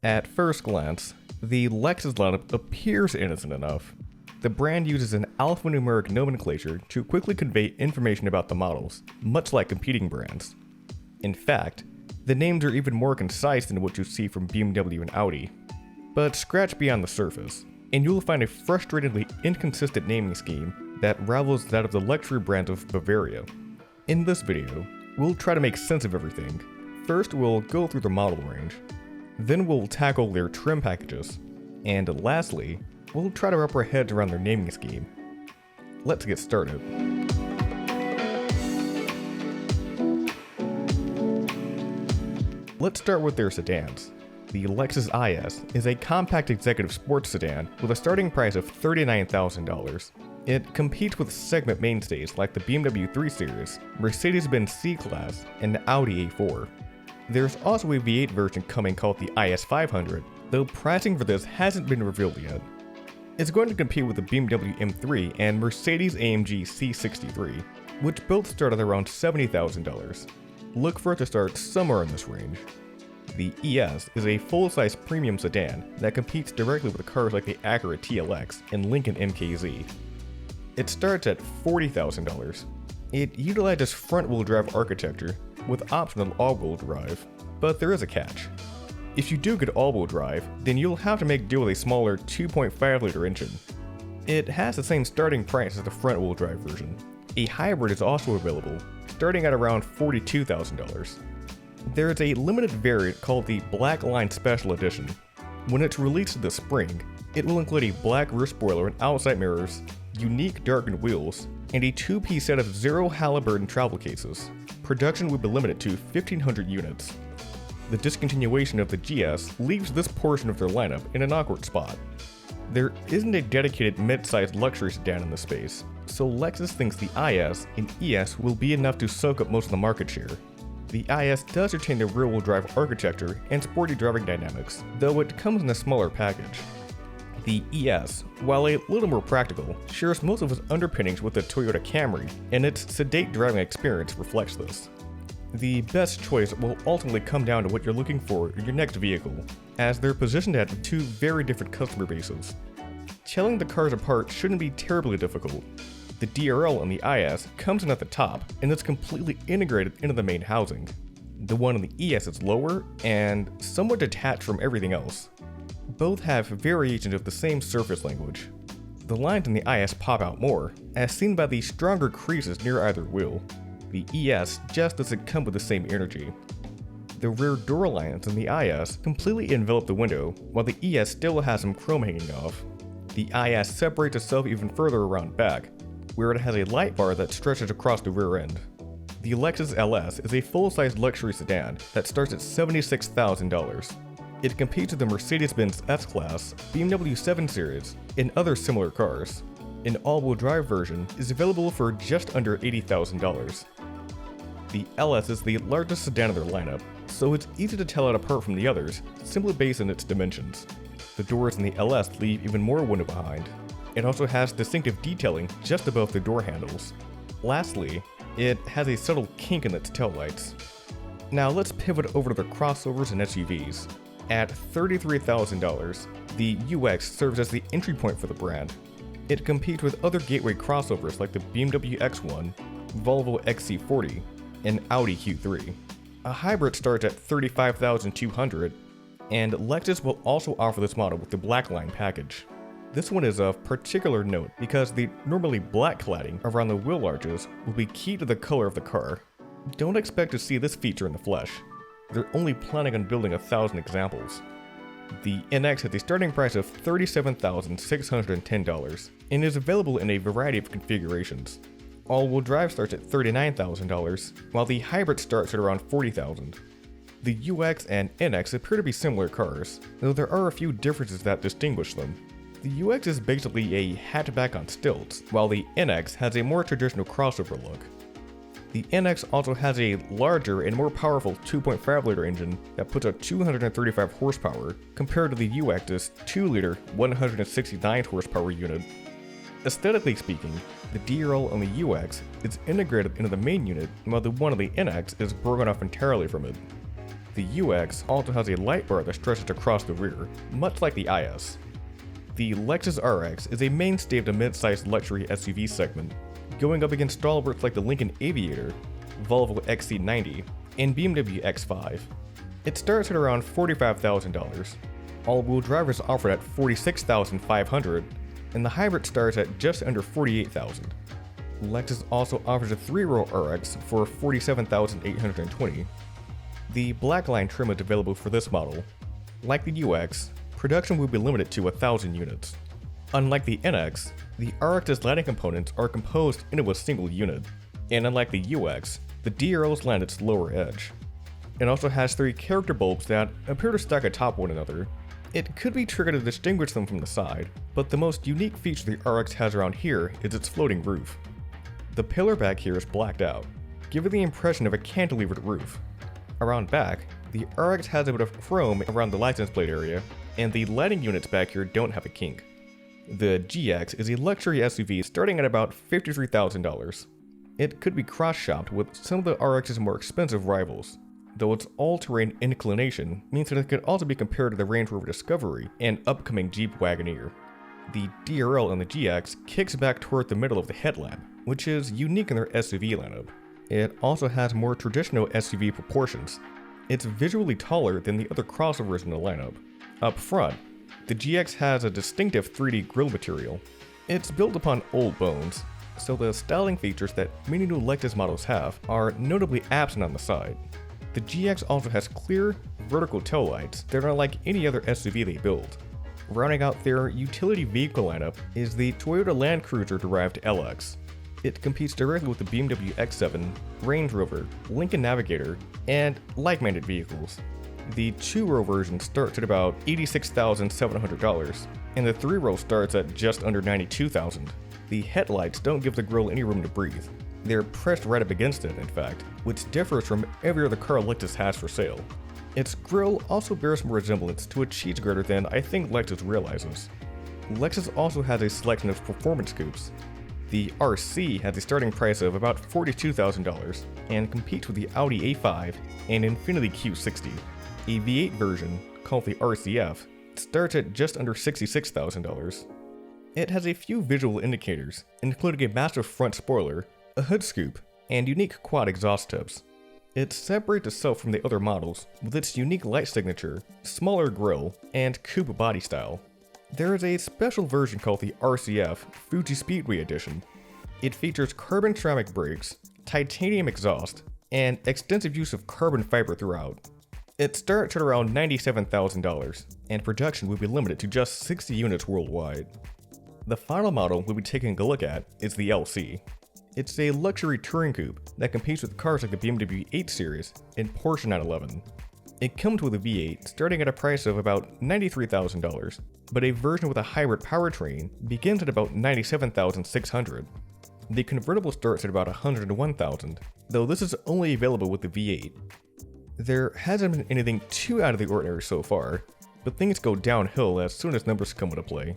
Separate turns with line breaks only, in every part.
At first glance, the Lexus Lineup appears innocent enough. The brand uses an alphanumeric nomenclature to quickly convey information about the models, much like competing brands. In fact, the names are even more concise than what you see from BMW and Audi. But scratch beyond the surface, and you'll find a frustratingly inconsistent naming scheme that rivals that of the luxury brands of Bavaria. In this video, we'll try to make sense of everything. First, we'll go through the model range. Then we'll tackle their trim packages. And lastly, we'll try to wrap our heads around their naming scheme. Let's get started. Let's start with their sedans. The Lexus IS is a compact executive sports sedan with a starting price of $39,000. It competes with segment mainstays like the BMW 3 Series, Mercedes-Benz C-Class, and Audi A4. There's also a V8 version coming called the IS 500, though pricing for this hasn't been revealed yet. It's going to compete with the BMW M3 and Mercedes-AMG C63, which both start at around $70,000. Look for it to start somewhere in this range. The ES is a full-size premium sedan that competes directly with cars like the Acura TLX and Lincoln MKZ. It starts at $40,000. It utilizes front-wheel drive architecture with optional all-wheel drive, but there is a catch. If you do get all-wheel drive, then you'll have to make do with a smaller 2.5-liter engine. It has the same starting price as the front-wheel drive version. A hybrid is also available, starting at around $42,000. There is a limited variant called the Black Line Special Edition. When it's released this spring, it will include a black rear spoiler and outside mirrors, unique darkened wheels, and a two-piece set of zero Halliburton travel cases. Production will be limited to 1,500 units. The discontinuation of the GS leaves this portion of their lineup in an awkward spot. There isn't a dedicated mid-sized luxury sedan in the space, so Lexus thinks the IS and ES will be enough to soak up most of the market share. The IS does retain the rear-wheel drive architecture and sporty driving dynamics, though it comes in a smaller package. The ES, while a little more practical, shares most of its underpinnings with the Toyota Camry, and its sedate driving experience reflects this. The best choice will ultimately come down to what you're looking for in your next vehicle, as they're positioned at two very different customer bases. Telling the cars apart shouldn't be terribly difficult. The DRL in the IS comes in at the top and is completely integrated into the main housing. The one in the ES is lower and somewhat detached from everything else. Both have variations of the same surface language. The lines in the IS pop out more, as seen by the stronger creases near either wheel. The ES just doesn't come with the same energy. The rear door lines in the IS completely envelop the window, while the ES still has some chrome hanging off. The IS separates itself even further around back, where it has a light bar that stretches across the rear end. The Lexus LS is a full-size luxury sedan that starts at $76,000. It competes with the Mercedes-Benz S-Class, BMW 7 Series, and other similar cars. An all-wheel drive version is available for just under $80,000. The LS is the largest sedan of their lineup, so it's easy to tell it apart from the others simply based on its dimensions. The doors in the LS leave even more window behind. It also has distinctive detailing just above the door handles. Lastly, it has a subtle kink in its taillights. Now let's pivot over to the crossovers and SUVs. At $33,000, the UX serves as the entry point for the brand. It competes with other gateway crossovers like the BMW X1, Volvo XC40, and Audi Q3. A hybrid starts at $35,200, and Lexus will also offer this model with the Black Line package. This one is of particular note because the normally black cladding around the wheel arches will be key to the color of the car. Don't expect to see this feature in the flesh. They're only planning on building 1,000 examples. The NX has a starting price of $37,610 and is available in a variety of configurations. All-wheel drive starts at $39,000, while the hybrid starts at around $40,000. The UX and NX appear to be similar cars, though there are a few differences that distinguish them. The UX is basically a hatchback on stilts, while the NX has a more traditional crossover look. The NX also has a larger and more powerful 2.5-liter engine that puts out 235 horsepower compared to the UX's 2-liter 169 horsepower unit. Aesthetically speaking, the DRL on the UX is integrated into the main unit while the one on the NX is broken off entirely from it. The UX also has a light bar that stretches across the rear, much like the IS. The Lexus RX is a mainstay of the mid-sized luxury SUV segment, going up against stalwarts like the Lincoln Aviator, Volvo XC90, and BMW X5. It starts at around $45,000. All-wheel drive is offered at $46,500, and the hybrid starts at just under $48,000. Lexus also offers a 3-row RX for $47,820. The Blackline trim is available for this model. Like the UX, production will be limited to 1,000 units. Unlike the NX, the RX's lighting components are composed into a single unit, and unlike the UX, the DRLs land its lower edge. It also has 3 character bulbs that appear to stack atop one another. It could be triggered to distinguish them from the side, but the most unique feature the RX has around here is its floating roof. The pillar back here is blacked out, giving the impression of a cantilevered roof. Around back, the RX has a bit of chrome around the license plate area, and the lighting units back here don't have a kink. The GX is a luxury SUV starting at about $53,000. It could be cross-shopped with some of the RX's more expensive rivals, though its all-terrain inclination means that it could also be compared to the Range Rover Discovery and upcoming Jeep Wagoneer. The DRL on the GX kicks back toward the middle of the headlamp, which is unique in their SUV lineup. It also has more traditional SUV proportions. It's visually taller than the other crossovers in the lineup. Up front, the GX has a distinctive 3D grille material. It's built upon old bones, so the styling features that many new Lexus models have are notably absent on the side. The GX also has clear, vertical taillights that are like any other SUV they build. Rounding out their utility vehicle lineup is the Toyota Land Cruiser-derived LX. It competes directly with the BMW X7, Range Rover, Lincoln Navigator, and like-minded vehicles. The 2-row version starts at about $86,700, and the 3-row starts at just under $92,000. The headlights don't give the grille any room to breathe. They're pressed right up against it, in fact, which differs from every other car Lexus has for sale. Its grille also bears more resemblance to a cheese grater than I think Lexus realizes. Lexus also has a selection of performance coupes. The RC has a starting price of about $42,000 and competes with the Audi A5 and Infiniti Q60. A V8 version, called the RCF, starts at just under $66,000. It has a few visual indicators, including a massive front spoiler, a hood scoop, and unique quad exhaust tips. It separates itself from the other models with its unique light signature, smaller grille, and coupe body style. There is a special version called the RCF Fuji Speedway Edition. It features carbon ceramic brakes, titanium exhaust, and extensive use of carbon fiber throughout. It starts at around $97,000, and production will be limited to just 60 units worldwide. The final model we'll be taking a look at is the LC. It's a luxury touring coupe that competes with cars like the BMW 8 Series and Porsche 911. It comes with a V8 starting at a price of about $93,000, but a version with a hybrid powertrain begins at about $97,600. The convertible starts at about $101,000, though this is only available with the V8. There hasn't been anything too out of the ordinary so far, but things go downhill as soon as numbers come into play.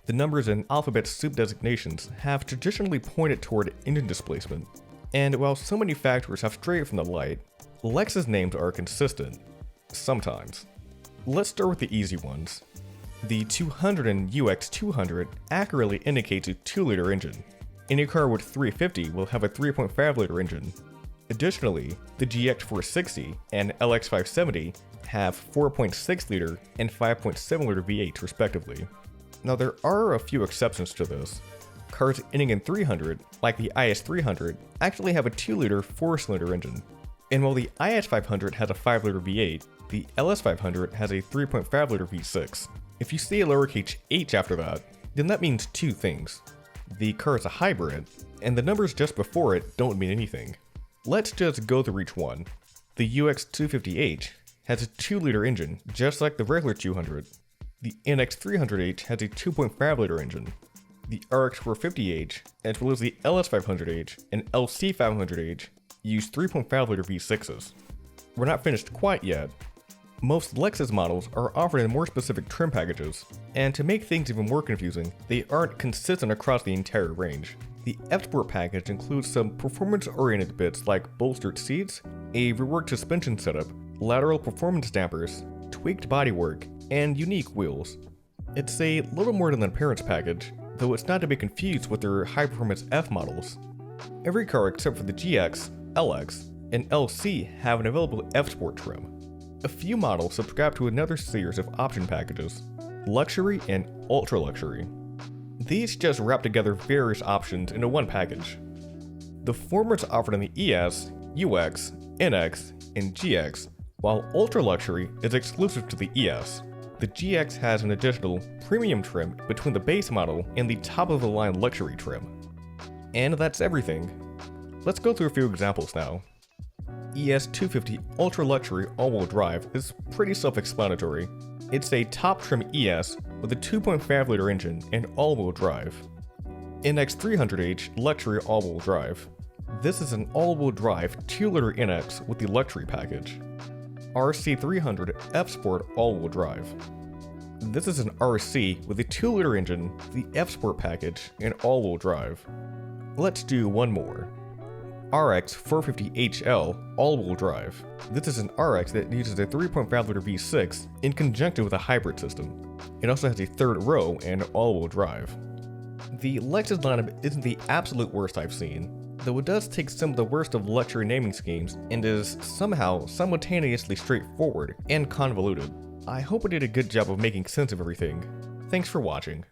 The numbers and alphabet soup designations have traditionally pointed toward engine displacement, and while so many factors have strayed from the light, Lexus names are consistent. Sometimes. Let's start with the easy ones. The 200 and UX 200 accurately indicates a 2-liter engine. Any car with 350 will have a 3.5-liter engine. Additionally, the GX 460 and LX 570 have 4.6-liter and 5.7-liter V8s respectively. Now there are a few exceptions to this. Cars ending in 300, like the IS 300, actually have a 2-liter 4-cylinder engine. And while the IS 500 has a 5-liter V8, the LS 500 has a 3.5-liter V6. If you see a lowercase h after that, then that means two things. The car is a hybrid, and the numbers just before it don't mean anything. Let's just go through each one. The UX 250H has a 2-liter engine, just like the regular 200. The NX 300H has a 2.5-liter engine. The RX 450H, as well as the LS 500H and LC 500H, use 3.5-liter V6s. We're not finished quite yet. Most Lexus models are offered in more specific trim packages, and to make things even more confusing, they aren't consistent across the entire range. The F-Sport package includes some performance-oriented bits like bolstered seats, a reworked suspension setup, lateral performance dampers, tweaked bodywork, and unique wheels. It's a little more than the appearance package, though it's not to be confused with their high-performance F models. Every car except for the GX, LX, and LC have an available F-Sport trim. A few models subscribe to another series of option packages, luxury and ultra luxury. These just wrap together various options into one package. The former is offered in the ES, UX, NX, and GX, while ultra luxury is exclusive to the ES. The GX has an additional premium trim between the base model and the top of the line luxury trim. And that's everything. Let's go through a few examples now. ES250 Ultra Luxury All-Wheel Drive is pretty self-explanatory. It's a top trim ES with a 2.5-liter engine and all-wheel drive. NX300H Luxury All-Wheel Drive. This is an all-wheel drive 2-liter NX with the luxury package. RC300 F-Sport All-Wheel Drive. This is an RC with a 2-liter engine, the F-Sport package, and all-wheel drive. Let's do one more. RX450HL all-wheel drive. This is an RX that uses a 3.5-liter V6 in conjunction with a hybrid system. It also has a third row and all-wheel drive. The Lexus lineup isn't the absolute worst I've seen, though it does take some of the worst of luxury naming schemes and is somehow simultaneously straightforward and convoluted. I hope I did a good job of making sense of everything. Thanks for watching.